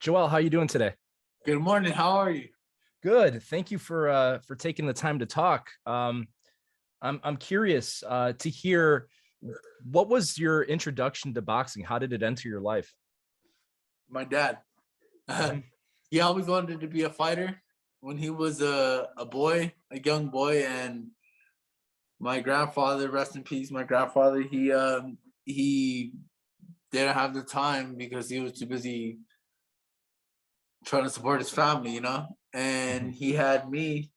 Joel, how you doing today? Good morning. How are you? Good. Thank you for taking the time to talk. I'm curious to hear what was your introduction to boxing? How did it enter your life? My dad. Mhm. He always wanted to be a fighter when he was a boy, a young boy, and my grandfather, rest in peace, my grandfather, he didn't have the time because he was too busy trying to support his family, And Mhm. he had me.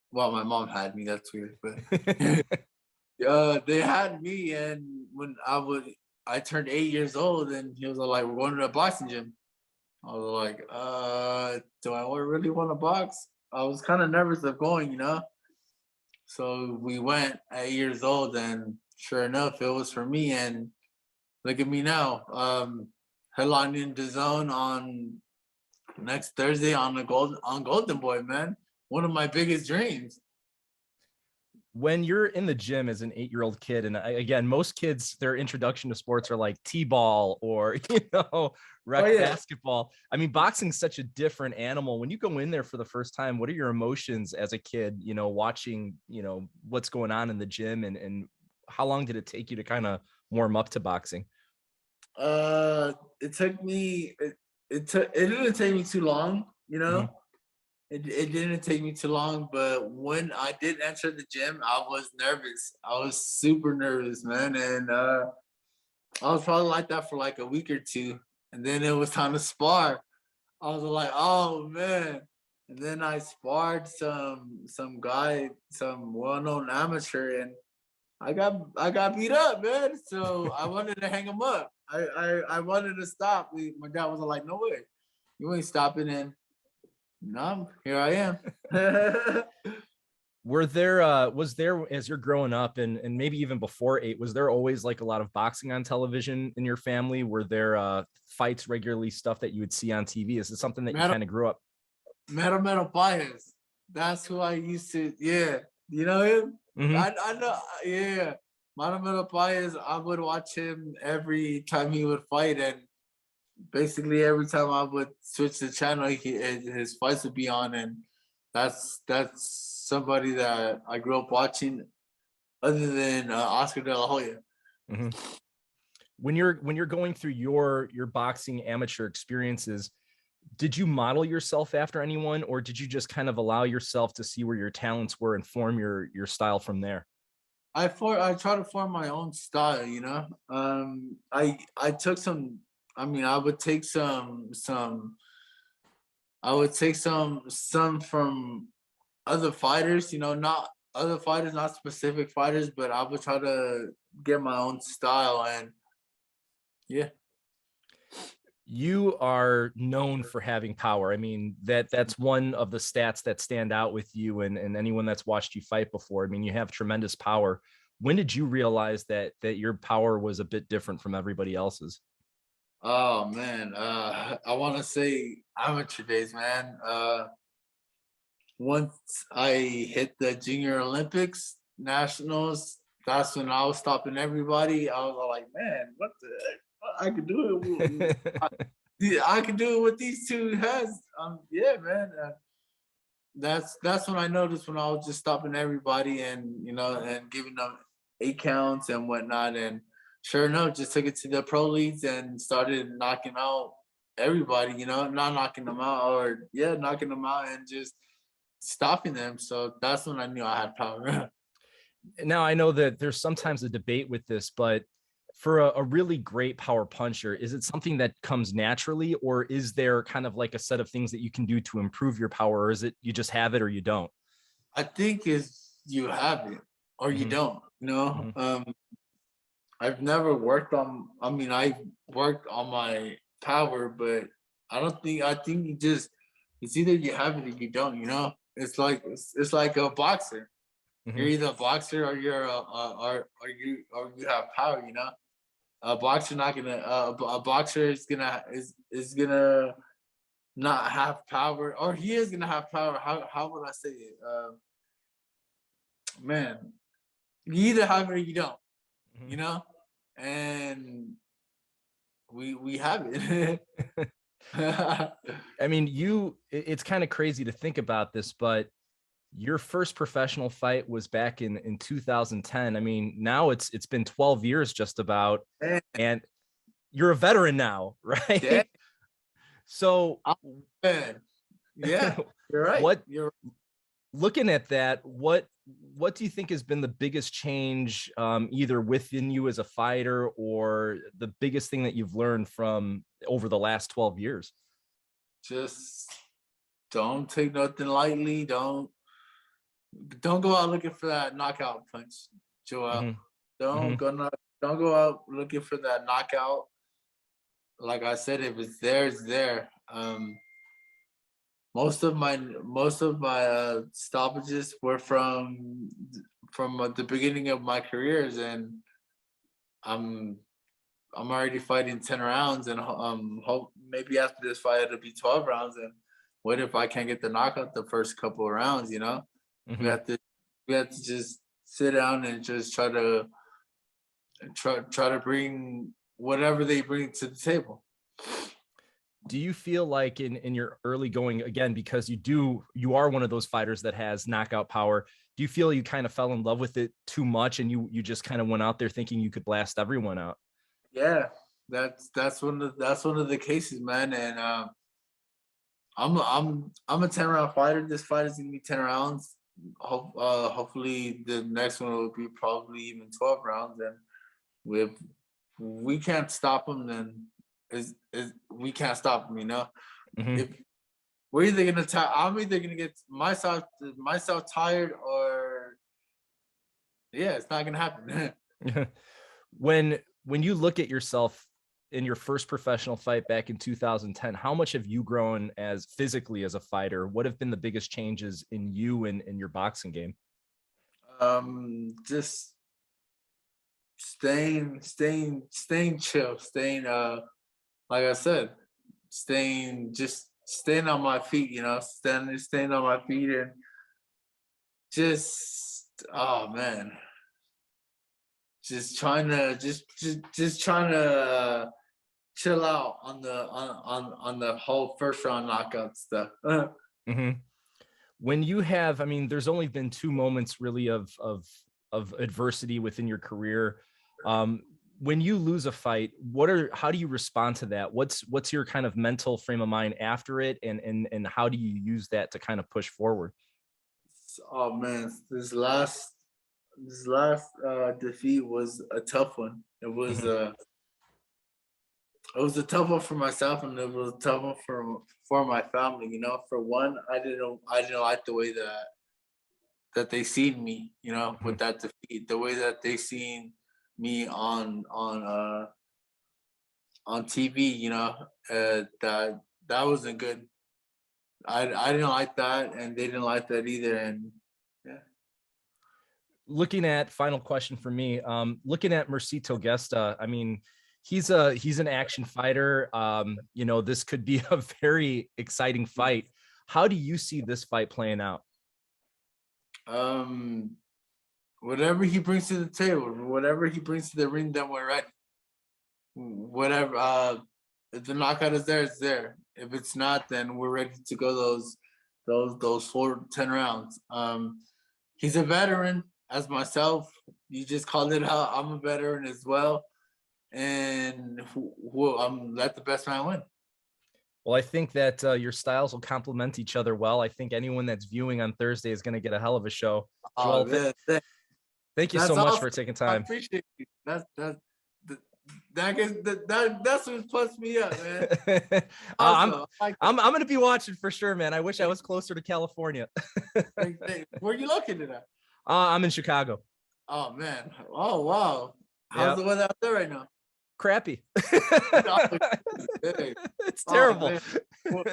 Well, my mom had me. That's weird, but they had me, and when I turned 8 years old, and he was like, "We're going to the boxing gym." I was like, do I really want to box? I was kind of nervous of going. So we went at 8 years old, and sure enough, it was for me. And look at me now, headlining the zone on next Thursday on Golden Boy, man. One of my biggest dreams. When you're in the gym as an 8-year-old kid, and again, most kids, their introduction to sports are like t-ball or Oh rec yeah. basketball. I mean, boxing's such a different animal. When you go in there for the first time, what are your emotions as a kid? Watching what's going on in the gym, and how long did it take you to kind of warm up to boxing? It took me. It didn't take me too long. Mhm. It didn't take me too long, but when I did enter the gym, I was nervous. I was super nervous, man. And I was probably like that for like a week or two. And then it was time to spar. I was like, oh man. And then I sparred some guy, some well-known amateur, and I got beat up, man. So I wanted to hang him up. I wanted to stop. My dad was like, no way. You ain't stopping, and no, here I am. Was there, as you're growing up, and maybe even before 8, was there always like a lot of boxing on television in your family? Were there fights regularly, stuff that you would see on TV? Is it something that you Metal kind of grew up? Metal Bias. That's who I used to. Yeah, you know him. Hmm. I know. Yeah, Metal Bias. I would watch him every time he would fight, and basically every time I would switch the channel, his fights would be on, and that's somebody that I grew up watching. Other than Oscar De La Hoya. Hmm. When you're going through your boxing amateur experiences, did you model yourself after anyone, or did you just kind of allow yourself to see where your talents were and form your style from there? I try to form my own style, I took some. I mean, I would take some from other fighters, not other fighters, not specific fighters, but I would try to get my own style. And yeah. You are known for having power. I mean, that's one of the stats that stand out with you and anyone that's watched you fight before. I mean, you have tremendous power. When did you realize that your power was a bit different from everybody else's? Oh man, I want to say amateur days, man. Once I hit the Junior Olympics, nationals, that's when I was stopping everybody. I was like, man, what the heck? I could do it. I could do it with these two hands. Yeah, man. That's when I noticed when I was just stopping everybody, and and giving them 8 counts and whatnot. And sure enough, just took it to the pro leagues and started knocking out everybody. Not knocking them out, or yeah, knocking them out and just stopping them. So that's when I knew I had power. Now, I know that there's sometimes a debate with this, but for a really great power puncher, is it something that comes naturally, or is there kind of like a set of things that you can do to improve your power, or is it you just have it or you don't? I think is you have it or you Hmm. don't. Hmm. I've never worked on. I mean, I've worked on my power, but I don't think. I think it's either you have it or you don't. It's like a boxer. You're Hmm. either a boxer or or you have power. A boxer not gonna a boxer is gonna not have power, or he is gonna have power. How would I say it? Man, you either have it or you don't. Hmm. You know, and we have it. I mean, it's kind of crazy to think about this, but your first professional fight was back in 2010. I mean, now it's been 12 years just about, Man, and you're a veteran now, yeah, right? So man. Yeah, you're right. what You're looking at that, what do you think has been the biggest change, either within you as a fighter or the biggest thing that you've learned from over the last 12 years? just don't take nothing lightly. Don't go out looking for that knockout punch, Joel. Hmm. Don't Hmm. go not don't go out looking for that knockout. Like I said, if it's there, it's there. Most of my stoppages were from the beginning of my careers, and I'm I'm already fighting 10 rounds, and hope maybe after this fight it'll be 12 rounds. And what if I can't get the knockout the first couple of rounds? You know, we Hmm. have to we have to just sit down and just try to bring whatever they bring to the table. Do you feel like in your early going, again, because you are one of those fighters that has knockout power, do you feel you kind of fell in love with it too much and you just kind of went out there thinking you could blast everyone out? Yeah, that's one of the cases, man. And I'm a 10 round fighter. This fight is gonna be 10 rounds. Hopefully the next one will be probably even 12 rounds. And if we can't stop them, then is we can't stop them. You know, Hmm. if we're either gonna I'm either gonna get myself tired, or yeah, it's not gonna happen. When you look at yourself in your first professional fight back in 2010, how much have you grown as physically as a fighter? What have been the biggest changes in you and in your boxing game? Just staying chill, staying like I said, staying on my feet, staying on my feet, and just oh man, just trying to chill out on the whole first round knockout stuff. Hmm. When you have, I mean, there's only been two moments really of adversity within your career. Um, when you lose a fight, how do you respond to that? What's your kind of mental frame of mind after it, and how do you use that to kind of push forward? Oh man, this last defeat was a tough one. Hmm. It was a tough one for myself, and it was a tough one for my family. For one, I didn't like the way that they seen me. Hmm. With that defeat, the way that they seen me on TV. That wasn't good. I didn't like that, and they didn't like that either. And yeah. Looking at, final question for me, looking at Mercito Gesta, I mean, he's an action fighter. This could be a very exciting fight. How do you see this fight playing out? Um, Whatever he brings to the table, whatever he brings to the ring, then we're ready. Whatever. If the knockout is there, it's there. If it's not, then we're ready to go those 4 10 rounds. He's a veteran as myself. You just called it out. I'm a veteran as well, and let the best man win. Well, I think that your styles will complement each other well. I think anyone that's viewing on Thursday is going to get a hell of a show. Oh Joel, man, thank you so that's much awesome. for taking I time. appreciate you. That's what plus me up, man. I'm Awesome. I like I'm going to be watching for sure, man. I wish I that. was closer to California. Where you located at? I'm in Chicago. Oh man. Oh wow. How's Yeah, the weather out there right now? crappy. Oh, hey. It's Oh, terrible. man. Well,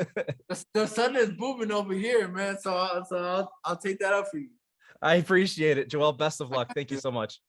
the sun is booming over here, man. So I'll take that up for you. I appreciate it, Joel. Best of I luck. got Thank you you. so much.